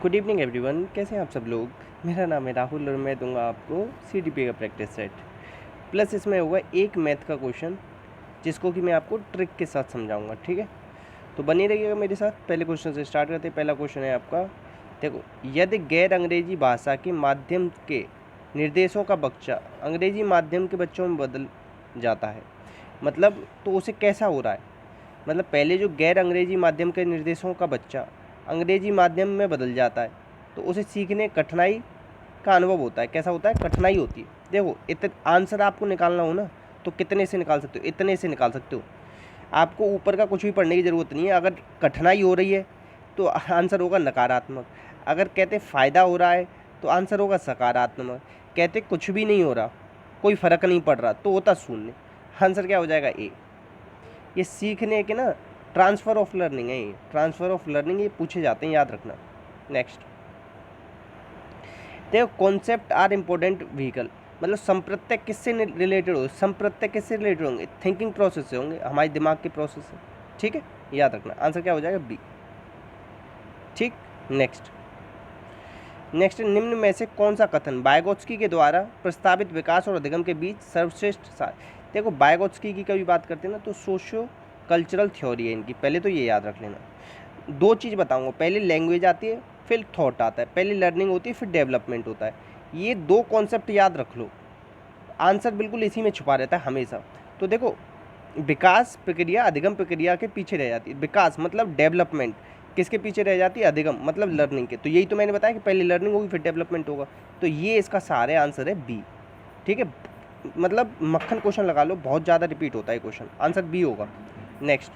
Good evening everyone, कैसे हैं आप सब लोग। मेरा नाम है राहुल और मैं दूंगा आपको सीडीपी का प्रैक्टिस सेट प्लस इसमें होगा एक मैथ का क्वेश्चन जिसको कि मैं आपको ट्रिक के साथ समझाऊंगा। ठीक है, तो बने रहिएगा मेरे साथ। पहले क्वेश्चन से स्टार्ट करते हैं। पहला क्वेश्चन है आपका, देखो, यदि गैर अंग्रेजी भाषा के माध्यम के निर्देशों का बच्चा अंग्रेजी माध्यम के बच्चों में बदल जाता है, मतलब तो उसे कैसा हो रहा है। मतलब पहले जो गैर अंग्रेजी माध्यम के निर्देशों का बच्चा अंग्रेजी माध्यम में बदल जाता है तो उसे सीखने कठिनाई का अनुभव होता है। कैसा होता है? कठिनाई होती है। देखो, आंसर आपको निकालना हो ना तो कितने से निकाल सकते हो? इतने से निकाल सकते हो। आपको ऊपर का कुछ भी पढ़ने की ज़रूरत नहीं है। अगर कठिनाई हो रही है तो आंसर होगा नकारात्मक। अगर कहते फ़ायदा हो रहा है तो आंसर होगा सकारात्मक। कहते कुछ भी नहीं हो रहा, कोई फ़र्क नहीं पड़ रहा, तो होता शून्य। आंसर क्या हो जाएगा? ए। ये सीखने के ना ट्रांसफ़र ऑफ लर्निंग है। ये ट्रांसफ़र ऑफ लर्निंग, ये पूछे जाते हैं, याद रखना। नेक्स्ट, देखो, कॉन्सेप्ट आर इम्पोर्टेंट व्हीकल, मतलब संप्रत्यय किससे रिलेटेड हो? संप्रत्यय किससे रिलेटेड होंगे? थिंकिंग प्रोसेस से होंगे, हमारे दिमाग के प्रोसेस से। ठीक है, याद रखना। आंसर क्या हो जाएगा? बी। ठीक, नेक्स्ट। निम्न में से कौन सा कथन वाइगोत्स्की के द्वारा प्रस्तावित विकास और अधिगम के बीच सर्वश्रेष्ठ सार? देखो, वाइगोत्स्की की कभी बात करते हैं ना तो सोशियो कल्चरल थ्योरी है इनकी, पहले तो ये याद रख लेना। दो चीज़ बताऊंगा, पहले लैंग्वेज आती है फिर थॉट आता है, पहले लर्निंग होती है फिर डेवलपमेंट होता है। ये दो कॉन्सेप्ट याद रख लो, आंसर बिल्कुल इसी में छुपा रहता है हमेशा। तो देखो, विकास प्रक्रिया अधिगम प्रक्रिया के पीछे रह जाती है। विकास मतलब डेवलपमेंट, किसके पीछे रह जाती है? अधिगम मतलब लर्निंग के। तो यही तो मैंने बताया कि पहले लर्निंग होगी फिर डेवलपमेंट होगा। तो ये इसका सारे आंसर है बी। ठीक है, मतलब मक्खन क्वेश्चन लगा लो, बहुत ज़्यादा रिपीट होता है क्वेश्चन, आंसर बी होगा। नेक्स्ट,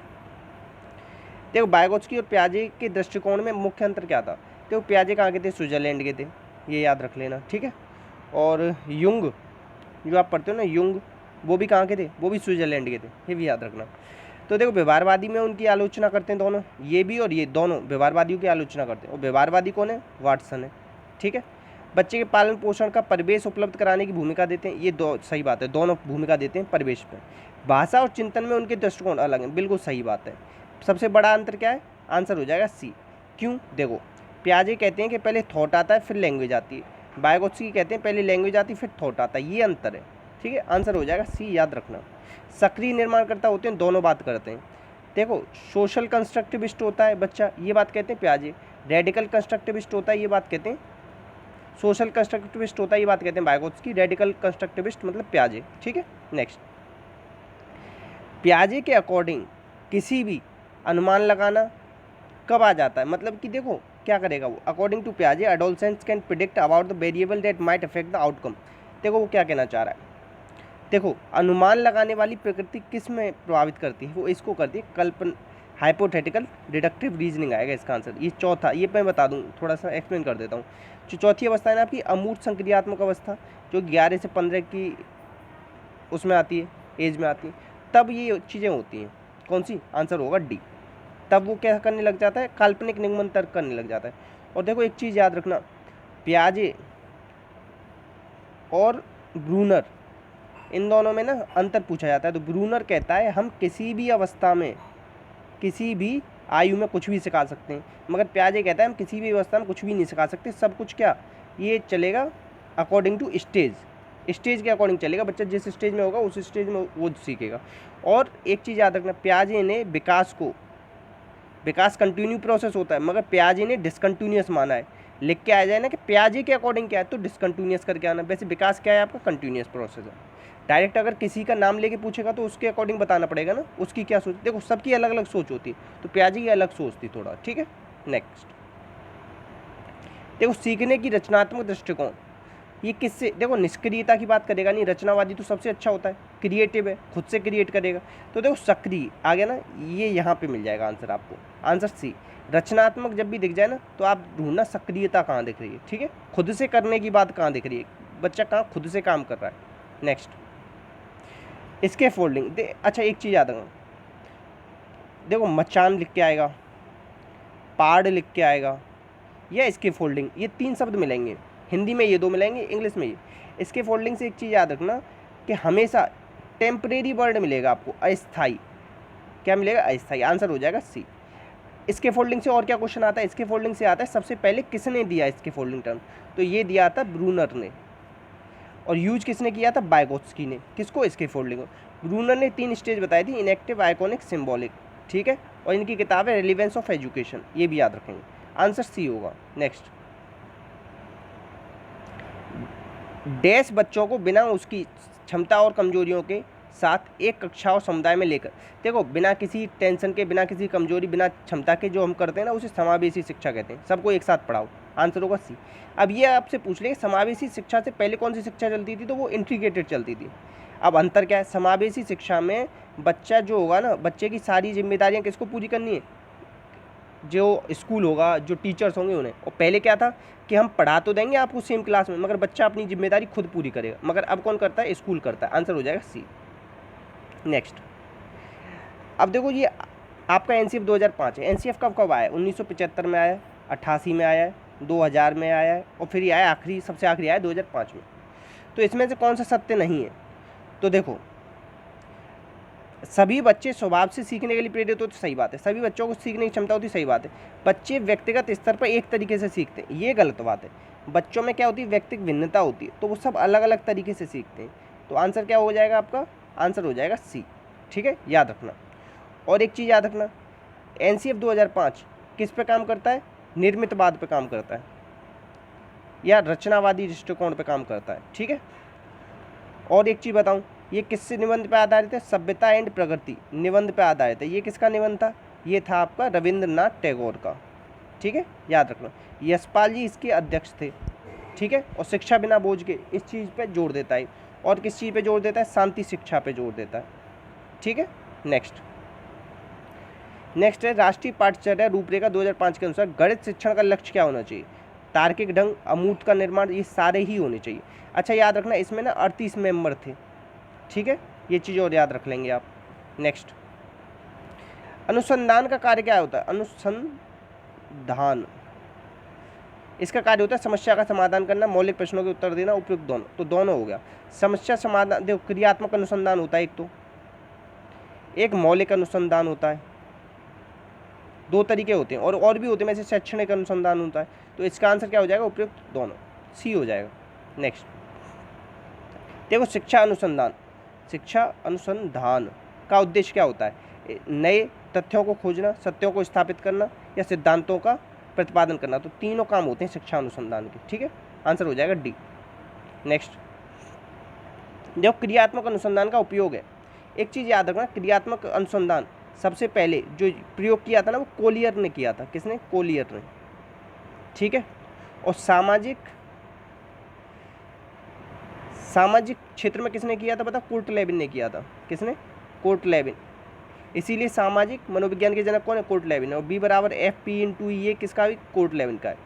देखो, वाइगोत्स्की और पियाजे के दृष्टिकोण में मुख्य अंतर क्या था? देखो, पियाजे कहाँ के थे? स्विट्जरलैंड के थे, ये याद रख लेना। ठीक है, और युंग जो आप पढ़ते हो ना, युंग, वो भी कहाँ के थे? वो भी स्विट्जरलैंड के थे, ये भी याद रखना। तो देखो, व्यवहारवादी में उनकी आलोचना करते हैं दोनों, ये भी और ये दोनों व्यवहारवादियों की आलोचना करते हैं। और व्यवहारवादी कौन है? वाटसन है। ठीक है, बच्चे के पालन पोषण का परिवेश उपलब्ध कराने की भूमिका देते हैं, ये दो सही बात है, दोनों भूमिका देते हैं परिवेश पर। भाषा और चिंतन में उनके दृष्टिकोण अलग हैं, बिल्कुल सही बात है। सबसे बड़ा अंतर क्या है? आंसर हो जाएगा सी। क्यों? देखो, पियाजे कहते हैं कि पहले थॉट आता है फिर लैंग्वेज आती है, वाइगोत्स्की कहते हैं पहले लैंग्वेज आती है फिर थॉट आता है, ये अंतर है। ठीक है, आंसर हो जाएगा सी, याद रखना। सक्रिय निर्माणकर्ता होते हैं, दोनों बात करते हैं। देखो, सोशल कंस्ट्रक्टिविस्ट होता है बच्चा, ये बात कहते हैं पियाजे। रेडिकल कंस्ट्रक्टिविस्ट होता है, ये बात कहते हैं सोशल कंस्ट्रक्टिविस्ट होता है, ये बात कहते हैं वाइगोत्स्की। रेडिकल कंस्ट्रक्टिविस्ट मतलब पियाजे। ठीक है, नेक्स्ट, पियाजे के अकॉर्डिंग किसी भी अनुमान लगाना कब आ जाता है? मतलब कि देखो क्या करेगा वो, अकॉर्डिंग टू पियाजे adolescents can predict about the variable that might affect the outcome. देखो वो क्या कहना चाह रहा है, देखो अनुमान लगाने वाली प्रकृति किस में प्रभावित करती है? वो इसको करती है कल्पना, हाइपोथेटिकल डिडक्टिव रीजनिंग आएगा इसका आंसर। ये चौथा, ये मैं बता दूं, थोड़ा सा एक्सप्लेन कर देता हूँ। जो चौथी अवस्था है ना आपकी, अमूर्त संक्रियात्मक अवस्था, जो 11 से 15 की उसमें आती है, एज में आती है, तब ये चीज़ें होती हैं। कौन सी? आंसर होगा डी। तब वो क्या करने लग जाता है? काल्पनिक निगमन तर्क करने लग जाता है। और देखो एक चीज़ याद रखना, पियाजे और ब्रूनर, इन दोनों में ना अंतर पूछा जाता है। तो ब्रूनर कहता है हम किसी भी अवस्था में, किसी भी आयु में कुछ भी सिखा सकते हैं, मगर पियाजे कहता है हम किसी भी अवस्था में कुछ भी नहीं सिखा सकते। सब कुछ क्या, ये चलेगा अकॉर्डिंग टू स्टेज, स्टेज के अकॉर्डिंग चलेगा। बच्चा जिस स्टेज में होगा उस स्टेज में वो सीखेगा। और एक चीज़ याद रखना, पियाजे ने विकास को, विकास कंटिन्यू प्रोसेस होता है, मगर पियाजे ने डिसकंटिन्यूअस माना है। लिख के आ जाए ना कि पियाजे के अकॉर्डिंग क्या है तो डिसकंटिन्यूअस करके आना। वैसे विकास क्या है आपका? कंटिन्यूअस प्रोसेस है। डायरेक्ट अगर किसी का नाम लेके पूछेगा तो उसके अकॉर्डिंग बताना पड़ेगा ना, उसकी क्या सोच। देखो सबकी अलग अलग सोच होती है, तो पियाजे की अलग सोच थी थोड़ा। ठीक है, नेक्स्ट, देखो सीखने की रचनात्मक दृष्टिकोण, ये किससे? देखो निष्क्रियता की बात करेगा नहीं, रचनावादी तो सबसे अच्छा होता है, क्रिएटिव है, खुद से क्रिएट करेगा। तो देखो सक्रिय आ गया ना, ये यहाँ पे मिल जाएगा आंसर आपको, आंसर सी। रचनात्मक जब भी दिख जाए ना तो आप ढूंढना सक्रियता कहाँ दिख रही है। ठीक है, खुद से करने की बात कहाँ दिख रही है, बच्चा कहाँ खुद से काम कर रहा है। नेक्स्ट, इसके फोल्डिंग अच्छा एक चीज़ याद रखना, देखो मचान लिख के आएगा, पाड़ लिख के आएगा, या इसके फोल्डिंग, ये तीन शब्द मिलेंगे। हिंदी में ये दो मिलेंगे, इंग्लिश में ये। इसके फोल्डिंग से एक चीज़ याद रखना कि हमेशा टेम्परेरी वर्ड मिलेगा आपको, अस्थाई। क्या मिलेगा? अस्थाई। आंसर हो जाएगा सी। इसके फोल्डिंग से और क्या क्वेश्चन आता है, इसके फोल्डिंग से आता है सबसे पहले किसने दिया इसके फोल्डिंग टर्म, तो ये दिया था ब्रूनर ने, और यूज किसने किया था, बायगोत्स्की ने। किसको, इसके फोल्डिंग को। ब्रूनर ने 3 स्टेज बताई थी, इनएक्टिव, आइकॉनिक, सिंबॉलिक, ठीक है, और इनकी किताब है रेलिवेंस ऑफ एजुकेशन, ये भी याद रखेंगे। आंसर सी होगा। नेक्स्ट, डैश बच्चों को बिना उसकी क्षमता और कमजोरियों के साथ एक कक्षा और समुदाय में लेकर, देखो बिना किसी टेंशन के, बिना किसी कमजोरी, बिना क्षमता के जो हम करते हैं ना, उसे समावेशी शिक्षा कहते हैं। सबको एक साथ पढ़ाओ, आंसर होगा सी। अब ये आपसे पूछ लेंगे समावेशी शिक्षा से पहले कौन सी शिक्षा चलती थी, तो वो इंटीग्रेटेड चलती थी। अब अंतर क्या है, समावेशी शिक्षा में बच्चा जो होगा ना, बच्चे की सारी जिम्मेदारियाँ किसको पूरी करनी है, जो स्कूल होगा, जो टीचर्स होंगे उन्हें। और पहले क्या था कि हम पढ़ा तो देंगे आपको सेम क्लास में, मगर बच्चा अपनी जिम्मेदारी खुद पूरी करेगा, मगर अब कौन करता है, स्कूल करता है। आंसर हो जाएगा सी। नेक्स्ट, अब देखो ये आपका एनसीएफ 2005 है। एनसीएफ कब कब आया है, 1975 में आया है, 88 में आया है, 2000 में आया है, और फिर ये आया आखिरी, सबसे आखिरी आया 2005 में। तो इसमें से कौन सा सत्य नहीं है, तो देखो सभी बच्चे स्वभाव से सीखने के लिए प्रेरित होते, सही बात है। सभी बच्चों को सीखने की क्षमता होती, सही बात है। बच्चे व्यक्तिगत स्तर पर एक तरीके से सीखते हैं, ये गलत बात है। बच्चों में क्या होती है, व्यक्तिगत भिन्नता होती है, तो वो सब अलग अलग तरीके से सीखते हैं। तो आंसर क्या हो जाएगा आपका, आंसर हो जाएगा सी, ठीक है, याद रखना। और एक चीज़ याद रखना, एनसीएफ 2005 किस पे काम करता है, निर्मितवाद पे काम करता है या रचनावादी दृष्टिकोण पे काम करता है, ठीक है। और एक चीज़ बताऊं, ये किससे निबंध पे आधारित है, सभ्यता एंड प्रगति निबंध पे आधारित है। ये किसका निबंध था, ये था आपका रविंद्रनाथ टैगोर का, ठीक है, याद रखना। यशपाल जी इसके अध्यक्ष थे, ठीक है। और शिक्षा बिना बोझ के, इस चीज़ पे जोर देता है। और किस चीज़ पे जोर देता है, शांति शिक्षा पे जोर देता है, ठीक है। नेक्स्ट है राष्ट्रीय पाठ्यचर्या रूपरेखा 2005 के अनुसार गणित शिक्षण का लक्ष्य क्या होना चाहिए, तार्किक ढंग, अमूर्त का निर्माण, ये सारे ही होने चाहिए। अच्छा याद रखना, इसमें ना 38 मेंबर थे, ठीक है, ये चीज़ और याद रख लेंगे आप। नेक्स्ट, अनुसंधान का कार्य क्या होता है, अनुसंधान, इसका कार्य होता है समस्या का समाधान करना, मौलिक प्रश्नों के उत्तर देना, उपयुक्त दोनों, तो दोनों हो गया। समस्या समाधान, देखो क्रियात्मक अनुसंधान होता है एक मौलिक अनुसंधान होता है, 2 तरीके होते हैं, और भी होते हैं, जैसे शैक्षणिक अनुसंधान होता है। तो इसका आंसर क्या हो जाएगा, उपयुक्त दोनों, सी हो जाएगा। नेक्स्ट, देखो शिक्षा अनुसंधान का उद्देश्य क्या होता है, नए तथ्यों को खोजना, सत्यों को स्थापित करना, या सिद्धांतों का प्रतिपादन करना। तो तीनों काम होते हैं शिक्षा अनुसंधान के, ठीक है, आंसर हो जाएगा डी। नेक्स्ट, जो क्रियात्मक अनुसंधान का उपयोग है, एक चीज़ याद रखना, क्रियात्मक अनुसंधान सबसे पहले जो प्रयोग किया था ना, वो कोलियर ने किया था। किसने, कोलियर ने, ठीक है। और सामाजिक क्षेत्र में किसने किया था, पता, कोर्टलेबिन ने किया था। किसने, कोर्टलेबिन। इसीलिए सामाजिक मनोविज्ञान के जनक कौन है, कोर्टलेबिन। और बी बराबर एफ पी इंटू ये किसका भी, कोर्टलेबिन का है।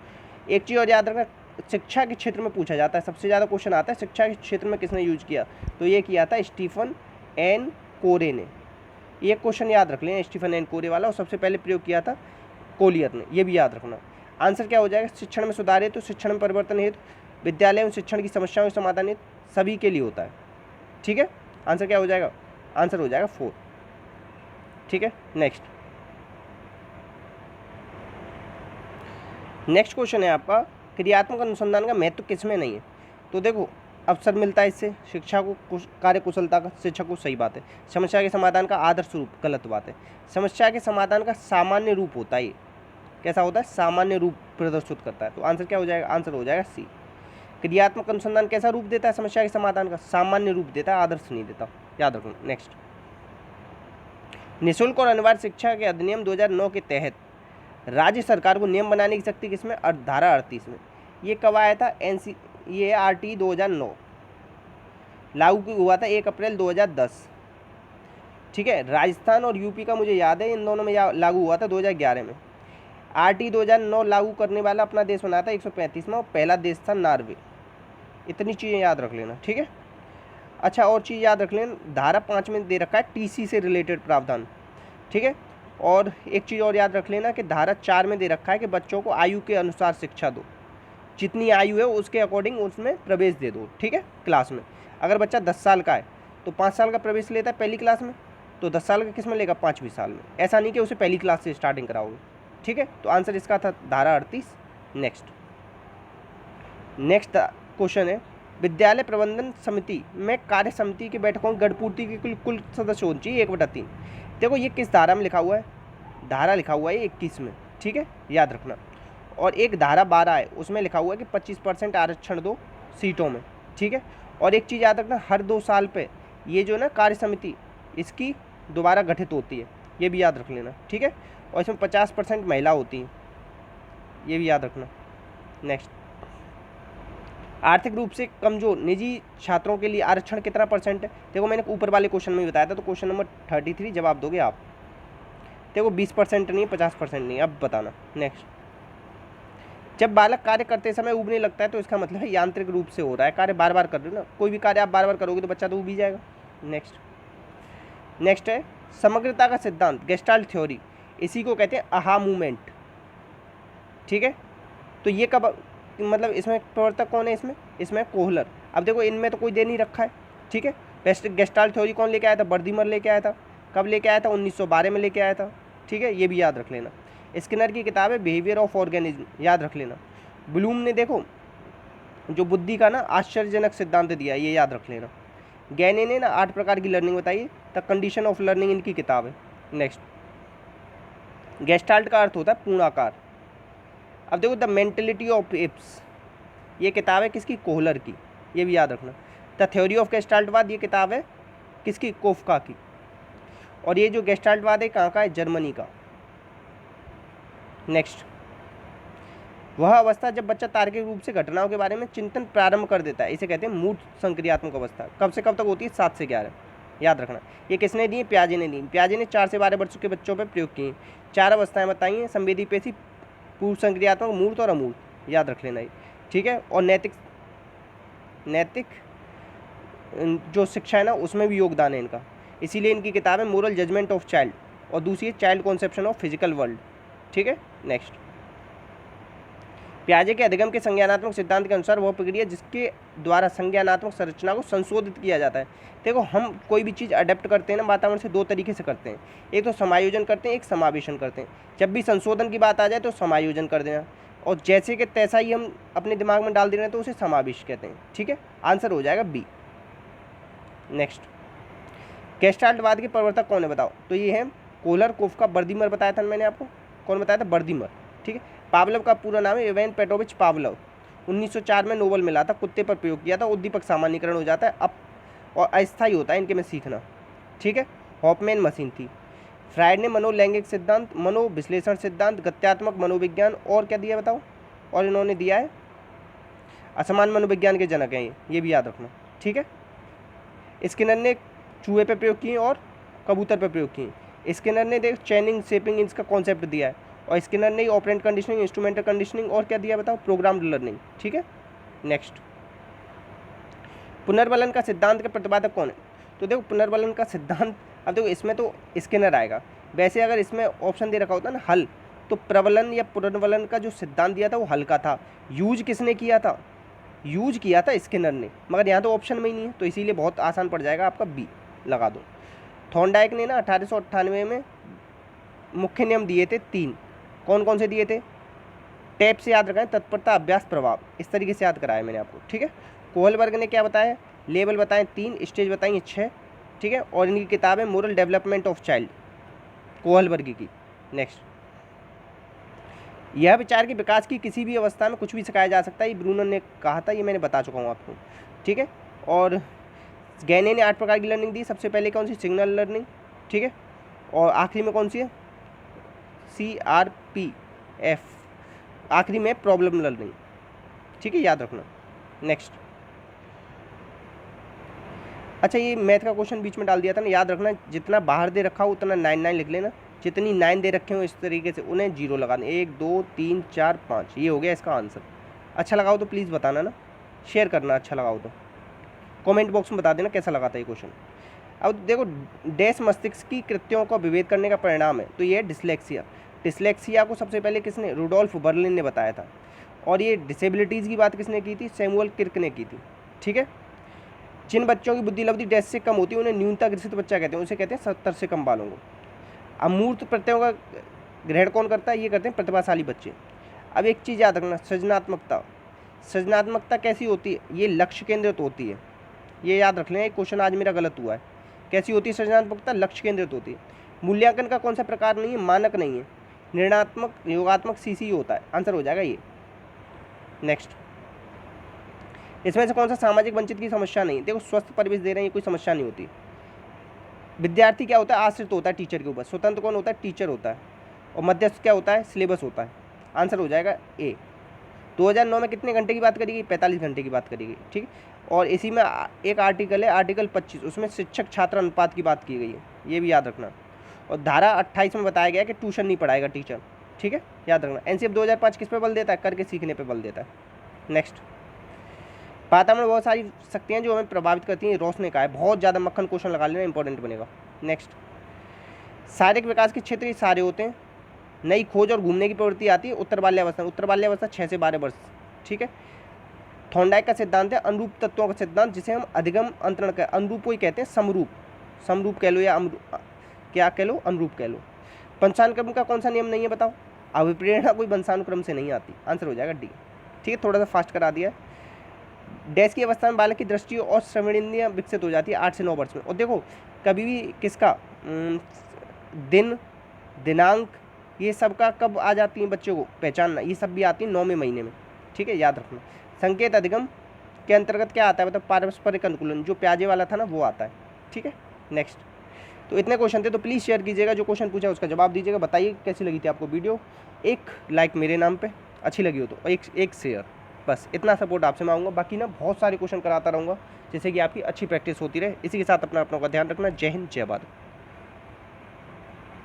एक चीज़ और याद रखना, शिक्षा के क्षेत्र में पूछा जाता है, सबसे ज़्यादा क्वेश्चन आता है शिक्षा के क्षेत्र में किसने यूज किया, तो ये किया था स्टीफन एन कोरे ने। ये क्वेश्चन याद रख लें, स्टीफन एन कोरे वाला, और सबसे पहले प्रयोग किया था कोलियर ने, ये भी याद रखना। आंसर क्या हो जाएगा, शिक्षण में सुधार हेतु, शिक्षण में परिवर्तन हेतु, विद्यालय में शिक्षण की समस्याओं के समाधान हेतु, सभी के लिए होता है, ठीक है। आंसर क्या हो जाएगा, आंसर हो जाएगा 4, ठीक है। नेक्स्ट क्वेश्चन है आपका, क्रियात्मक अनुसंधान का महत्व किसमें नहीं है। तो देखो अवसर मिलता है इससे, शिक्षा को कार्य कुशलता का, शिक्षक को, सही बात है। समस्या के समाधान का आदर्श रूप, गलत बात है। समस्या के समाधान का सामान्य रूप होता है, ये कैसा होता है, सामान्य रूप प्रदर्शित करता है। तो आंसर क्या हो जाएगा, आंसर हो जाएगा सी। क्रियात्मक अनुसंधान कैसा रूप देता है समस्या के समाधान का, सामान्य रूप देता है, आदर्श नहीं देता, याद रखो। नेक्स्ट, निःशुल्क और अनिवार्य शिक्षा के अधिनियम 2009 के तहत राज्य सरकार को नियम बनाने की शक्ति किसमें, धारा 38 में। ये कब आया था, ये RT 2009 लागू हुआ था 1 अप्रैल 2010, ठीक है। राजस्थान और यूपी का मुझे याद है, इन दोनों में लागू हुआ था 2011 में। RT 2009 लागू करने वाला अपना देश बना था 135 में, और पहला देश था नॉर्वे। इतनी चीज़ें याद रख लेना, ठीक है। अच्छा, और चीज़ याद रख लेना, धारा 5 में दे रखा है TC से रिलेटेड प्रावधान, ठीक है। और एक चीज़ और याद रख लेना कि धारा 4 में दे रखा है कि बच्चों को आयु के अनुसार शिक्षा दो, जितनी आयु है उसके अकॉर्डिंग उसमें प्रवेश दे दो, ठीक है, क्लास में। अगर बच्चा 10 साल का है तो 5 साल का प्रवेश लेता है पहली क्लास में, तो 10 साल का किस में लेगा, 5वीं साल में। ऐसा नहीं कि उसे पहली क्लास से स्टार्टिंग कराओगे, ठीक है, तो आंसर इसका था धारा 38। नेक्स्ट क्वेश्चन है, विद्यालय प्रबंधन समिति में कार्य समिति की बैठकों की गढ़पूर्ति की कुल सदस्य होनी चाहिए 1/3। देखो ये किस धारा में लिखा हुआ है, धारा लिखा हुआ है 21 में, ठीक है, याद रखना। और एक धारा 12 है, उसमें लिखा हुआ है कि 25% आरक्षण दो सीटों में, ठीक है। और एक चीज़ याद रखना, हर 2 साल पे ये जो ना कार्य समिति इसकी दोबारा गठित होती है, ये भी याद रख लेना, ठीक है। और इसमें 50% महिला होती है, ये भी याद रखना। नेक्स्ट, आर्थिक रूप से कमजोर निजी छात्रों के लिए आरक्षण कितना % है? देखो मैंने ऊपर वाले क्वेश्चन में बताया था, तो क्वेश्चन नंबर 33 जवाब दोगे आप। देखो 20% नहीं, 50% नहीं, अब बताना। नेक्स्ट, जब बालक कार्य करते समय उबने लगता है तो इसका मतलब है यांत्रिक रूप से हो रहा है, कार्य बार बार कर रहे हो ना, कोई भी कार्य आप बार बार करोगे तो बच्चा तो उब ही जाएगा। नेक्स्ट है समग्रता का सिद्धांत, गेस्टाल्ट थ्योरी, इसी को कहते हैं आहा मूवमेंट, ठीक है। तो ये कब, मतलब इसमें प्रवर्तक कौन है, इसमें कोहलर। अब देखो इनमें तो कोई दे नहीं रखा है, ठीक है। बेस्ट गेस्टाल्ट थ्योरी कौन लेके आया था, बर्दीमर लेके आया था। कब लेके आया था, 1912 में लेके आया था, ठीक है, ये भी याद रख लेना। स्किनर की किताब है बिहेवियर ऑफ ऑर्गेनिज्म, याद रख लेना। ब्लूम ने देखो जो बुद्धि का ना आश्चर्यजनक सिद्धांत दिया, ये याद रख लेना। गैने ने ना 8 प्रकार की लर्निंग बताई, द कंडीशन ऑफ लर्निंग इनकी किताब है। नेक्स्ट, गेस्टाल्ट का अर्थ होता है पूर्णाकार। अब देखो द मेंटलिटी ऑफ एप्स, ये किताब है किसकी, कोहलर की, ये भी याद रखना। द थ्योरी ऑफ गेस्टाल्टवाद, ये किताब है किसकी, कोफका की। और ये जो गेस्टाल्टवाद है कहाँ का है, जर्मनी का। नेक्स्ट, वह अवस्था जब बच्चा तार्किक रूप से घटनाओं के बारे में चिंतन प्रारंभ कर देता है, इसे कहते हैं मूर्त संक्रियात्मक अवस्था। कब से कब तक होती है, 7 से 11, याद रखना। ये किसने दी, प्याजे ने दी। प्याजे ने 4 से 12 वर्षों के बच्चों पर प्रयोग किए। 4 अवस्थाएं बताई हैं, संवेदी पेशी, पूर्व संक्रियात्मक, मूर्त और अमूर्त, याद रख लेना ये, ठीक है। और नैतिक जो शिक्षा है ना, उसमें भी योगदान है इनका, इसीलिए इनकी किताब है मोरल जजमेंट ऑफ चाइल्ड, और दूसरी है child conception of physical world, ठीक है। नेक्स्ट, प्याजे के अधिगम के संज्ञानात्मक सिद्धांत के अनुसार वह प्रक्रिया जिसके द्वारा संज्ञानात्मक संरचना को संशोधित किया जाता है। देखो हम कोई भी चीज़ अडेप्ट करते हैं ना वातावरण से, 2 तरीके से करते हैं, एक तो समायोजन करते हैं, एक समावेशन करते हैं। जब भी संशोधन की बात आ जाए तो समायोजन कर देना, और जैसे कि तैसा ही हम अपने दिमाग में डाल दे रहे हैं तो उसे समावेश कहते हैं, ठीक है। आंसर हो जाएगा बी। नेक्स्ट, गेस्टाल्टवाद के प्रवर्तक कौन है बताओ, तो ये है कोहलर, कोफका, बर्दीमर बताया था मैंने आपको, कौन बताया था, बर्दीमर, ठीक है। पावलव का पूरा नाम है इवान पेट्रोविच पावलव, 1904 में नोबेल मिला था, कुत्ते पर प्रयोग किया था। उद्दीपक सामान्यीकरण हो जाता है अब और अस्थायी होता है इनके में सीखना, ठीक है। हॉफमैन मशीन थी। फ्रायड ने मनोलैंगिक सिद्धांत, मनोविश्लेषण सिद्धांत, गत्यात्मक मनोविज्ञान, और क्या दिया बताओ, और इन्होंने दिया है असमान मनोविज्ञान के जनक हैं ये भी याद रखना, ठीक है। स्किनर ने चूहे पे प्रयोग किए और कबूतर पे प्रयोग किए। स्किनर ने देख चैनिंग शेपिंग इसका कॉन्सेप्ट दिया है, और स्किनर ने ऑपरेंट कंडीशनिंग, इंस्ट्रूमेंटल कंडीशनिंग, और क्या दिया बताओ, प्रोग्राम्ड लर्निंग, ठीक है। नेक्स्ट, पुनर्बलन का सिद्धांत के प्रतिपादक कौन है, तो देखो पुनर्बलन का सिद्धांत, अब देखो इसमें तो स्किनर आएगा, वैसे अगर इसमें ऑप्शन दे रखा होता ना हल, तो प्रबलन या पुनर्बलन का जो सिद्धांत दिया था वो हल का था। यूज किसने किया था, यूज किया था स्किनर ने, मगर यहाँ तो ऑप्शन में ही नहीं है, तो इसीलिए बहुत आसान पड़ जाएगा आपका बी, लगा दो। थॉर्नडाइक ने ना 1898 में मुख्य नियम दिए थे 3, कौन कौन से दिए थे, टैप से याद रखें, तत्परता, अभ्यास, प्रभाव, इस तरीके से याद कराया मैंने आपको, ठीक है। कोहलबर्ग ने क्या बताया, लेवल बताएं 3, स्टेज बताएंगे 6, ठीक है। और इनकी किताब है moral development of child, Kohlberg की। नेक्स्ट, यह विचार के विकास की किसी भी अवस्था में कुछ भी सिखाया जा सकता है, ये ब्रूनर ने कहा था, ये मैंने बता चुका हूँ आपको, ठीक है। और गैने ने 8 प्रकार की लर्निंग दी, सबसे पहले कौन सी, सिग्नल लर्निंग, ठीक है। और आखिरी में कौन सी है, CRPF, आखिरी में प्रॉब्लम लर्निंग, ठीक है, याद रखना। नेक्स्ट, अच्छा ये मैथ का क्वेश्चन बीच में डाल दिया था ना, याद रखना, जितना बाहर दे रखा हो उतना 9 लिख लेना, जितनी 9 दे रखे हो इस तरीके से उन्हें 0 लगा दें, 1 2 3 4 5, ये हो गया इसका आंसर। अच्छा लगाओ तो प्लीज़ बताना ना, शेयर करना अच्छा लगाओ तो, कमेंट बॉक्स में बता देना कैसा लगा था ये क्वेश्चन। अब देखो डैश मस्तिष्क की कृत्यों का विभेद करने का परिणाम है, तो ये है डिसलेक्सिया। डिसलेक्सिया को सबसे पहले किसने, रुडोल्फ बर्लिन ने बताया था। और ये डिसेबिलिटीज़ की बात किसने की थी, सैमुअल किर्क ने की थी, ठीक है। जिन बच्चों की बुद्धि लब्धि डैश से कम होती है उन्हें न्यूनता ग्रसित बच्चा कहते हैं, उसे कहते हैं 70 से कम बालों को। अमूर्त प्रत्ययों का ग्रहण कौन करता है? ये करते हैं प्रतिभाशाली बच्चे। अब एक चीज़ याद रखना, सृजनात्मकता। सृजनात्मकता कैसी होती है? ये लक्ष्य केंद्रित होती है, ये याद रख लें। एक क्वेश्चन आज मेरा गलत हुआ है। कैसी होती है सृजनात्मकता? लक्ष्य केंद्रित होती है। मूल्यांकन का कौन सा प्रकार नहीं है? मानक नहीं है। निर्णयात्मक, योगात्मक, सीसी होता है। आंसर हो जाएगा ये। नेक्स्ट, इसमें से कौन सा सामाजिक वंचित की समस्या नहीं? देखो स्वस्थ परिवेश दे रहे हैं, ये कोई समस्या नहीं होती। विद्यार्थी क्या होता है? आश्रित होता है टीचर के ऊपर। स्वतंत्र कौन होता है? टीचर होता है। और मध्यस्थ क्या होता है? सिलेबस होता है। आंसर हो जाएगा ए। 2009 में कितने घंटे की बात करी गई? 45 घंटे की बात करी गई, ठीक। और इसी में एक आर्टिकल है, आर्टिकल 25, उसमें शिक्षक छात्र अनुपात की बात की गई है, ये भी याद रखना। और धारा 28 में बताया गया कि ट्यूशन नहीं पढ़ाएगा टीचर, ठीक है, याद रखना। एनसीएफ 2005 किस पे बल देता है? करके सीखने पे बल देता है। नेक्स्ट, वातावरण में बहुत सारी शक्तियाँ जो हमें प्रभावित करती हैं। रोशनी का है, बहुत ज़्यादा मक्खन क्वेश्चन लगा लेना, इंपॉर्टेंट बनेगा। नेक्स्ट, शारीरिक विकास के क्षेत्र ये सारे होते हैं। नई खोज और घूमने की प्रवृत्ति आती है उत्तर बाल्यावस्था। उत्तर बाल्यावस्था 6 से 12 वर्ष, ठीक है। थॉर्नडाइक का सिद्धांत है अनुरूप तत्वों का सिद्धांत, जिसे हम अधिगम अंतरण का अनुरूप को ही कहते हैं समरूप। समरूप कह लो या क्या कह लो, अनुरूप कह लो। वंशानुक्रम का कौन सा नियम नहीं है बताओ? अभिप्रेरणा कोई वंशानुक्रम से नहीं आती। आंसर हो जाएगा डी, ठीक है। थोड़ा सा फास्ट करा दिया है। डैश की अवस्था में बालक की दृष्टि और श्रवणेंद्रियां विकसित हो जाती है 8 से 9 वर्ष में। और देखो कभी भी किसका दिन, दिनांक, ये सब का कब आ जाती हैं बच्चों को पहचानना, ये सब भी आती है 9वें महीने में, ठीक है, याद रखना। संकेत अधिगम के अंतर्गत क्या आता है? मतलब पारस्परिक अनुकूलन, जो प्याजे वाला था ना वो आता है, ठीक है। नेक्स्ट, तो इतने क्वेश्चन थे, तो प्लीज़ शेयर कीजिएगा, जो क्वेश्चन पूछा उसका जवाब दीजिएगा। बताइए कैसी लगी थी आपको वीडियो। एक लाइक मेरे नाम पे अच्छी लगी हो तो एक शेयर, बस इतना सपोर्ट आपसे मांगूंगा। बाकी ना बहुत सारे क्वेश्चन कराता रहूँगा, जिससे कि आपकी अच्छी प्रैक्टिस होती रहे। इसी के साथ अपना का ध्यान रखना। जय हिंद, जय भारत।